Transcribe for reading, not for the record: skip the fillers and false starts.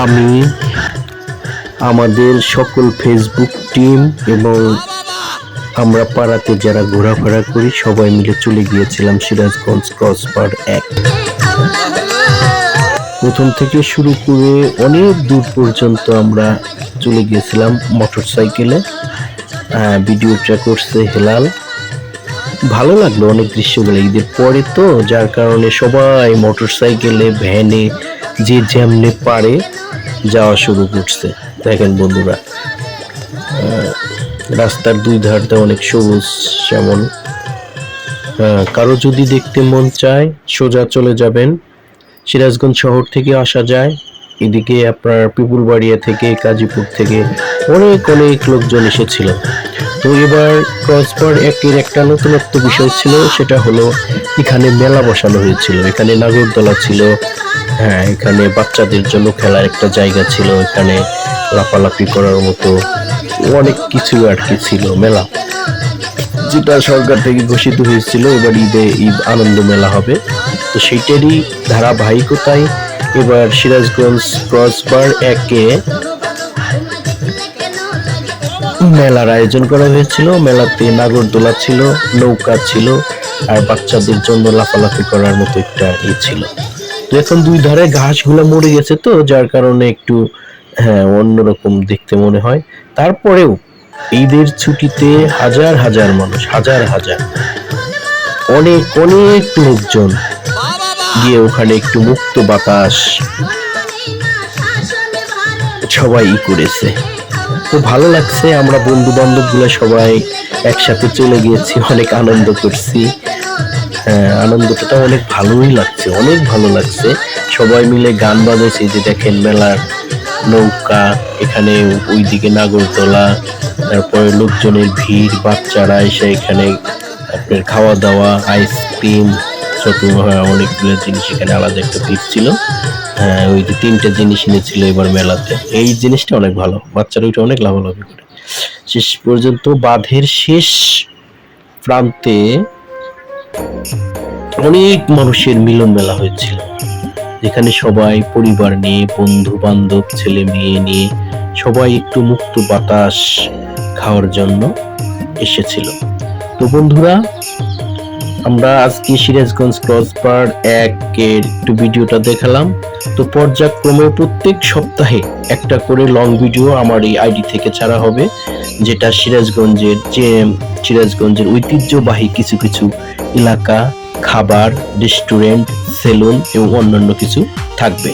আমি আমাদের সকল ফেসবুক টিম এবং আমরা পাড়াতে যারা ঘোরাফেরা করি সবাই মিলে চলে গিয়েছিলাম সিরাজগঞ্জ ক্রসবার 1। প্রথম থেকে শুরু করে অনেক দূর পর্যন্ত আমরা চলে গিয়েছিলাম মোটর সাইকেলে। ভিডিওটা করছে হেলাল। ভালো লাগলো অনেক দৃশ্যগুলো ঈদের পরে তো, যার কারণে সবাই মোটর সাইকেলে ভ্যানে যে যেমনে পারে যাওয়া শুরু করছে। দেখেন বন্ধুরা, রাস্তার দুই ধারটা অনেক সবুজ শ্যামল। কারো যদি দেখতে মন চায় সোজা চলে যাবেন, সিরাজগঞ্জ শহর থেকে আসা যায়। এদিকে আপনার পিপুলবাড়িয়া থেকে, গাজীপুর থেকে অনেক অনেক লোকজন এসেছিল। তো এবার ক্রসবার 1-এর একটা নতুনত্ব বিষয় ছিল, সেটা হলো এখানে মেলা বসানো হয়েছিল। এখানে নাগরদোলা ছিল, এখানে বাচ্চাদের জন্য খেলার একটা জায়গা ছিল, এখানে লাফালাফি করার মতো অনেক কিছু আর কি ছিল মেলা, যেটা সরকার থেকে ঘোষিত হয়েছিল এবার ঈদ আনন্দ মেলা হবে। তো সেইটারই ধারাবাহিকতায় এবার সিরাজগঞ্জ ক্রসবার 1-এ মেলার আয়োজন করা হয়েছিল। মেলাতে নাগরদোলা ছিল, নৌকা ছিল, আর বাচ্চাদের জন্য লাফালাফি করার মতো একটা ছিল। তো এখন দুই ধারে ঘাসগুলো মরে গেছে, তো যার কারণে একটু অন্যরকম দেখতে মনে হয়। তারপরেও ঈদের ছুটিতে হাজার হাজার মানুষ, হাজার হাজার অনেক অনেক লোকজন গিয়ে ওখানে একটু মুক্ত বাতাস সবাই করেছে। খুব ভালো লাগছে। আমরা বন্ধু বান্ধব গুলা সবাই একসাথে চলে গিয়েছি, অনেক আনন্দ করছি। আনন্দটা অনেক ভালোই লাগছে, অনেক ভালো লাগছে। সবাই মিলে গান বাজাইছে, যে দেখেন মেলার নৌকা, এখানে ওইদিকে নাগরদোলা, তারপরে লোকজনের ভিড়, বাচ্চারা এসে এখানে আপনার খাওয়া দাওয়া, আইসক্রিম, অনেকগুলো জিনিস, এখানে আলাদা একটা ভিড় ছিল। ওই যে 3টে জিনিস এনেছিল এবার মেলাতে। এই জিনিসটা অনেক ভালো, বাচ্চারা ওইটা অনেক লাভালাভি করে। শেষ পর্যন্ত বাঁধের শেষ প্রান্তে অনেক মানুষের মিলন মেলা হয়েছিল, যেখানে সবাই পরিবার নিয়ে, বন্ধু বান্ধব, ছেলে মেয়ে নিয়ে সবাই একটু মুক্ত বাতাস খাওয়ার জন্য এসেছিল। তো বন্ধুরা, আমরা আজকে সিরাজগঞ্জ ক্রসবার 1-এর একটু ভিডিওটা দেখালাম। তো পর্যায়ক্রমে প্রত্যেক সপ্তাহে একটা করে লং ভিডিও আমার এই আইডি থেকে ছাড়া হবে, যেটা সিরাজগঞ্জের ঐতিহ্যবাহী কিছু কিছু এলাকা, খাবার, রেস্টুরেন্ট, সেলুন এবং অন্যান্য কিছু থাকবে।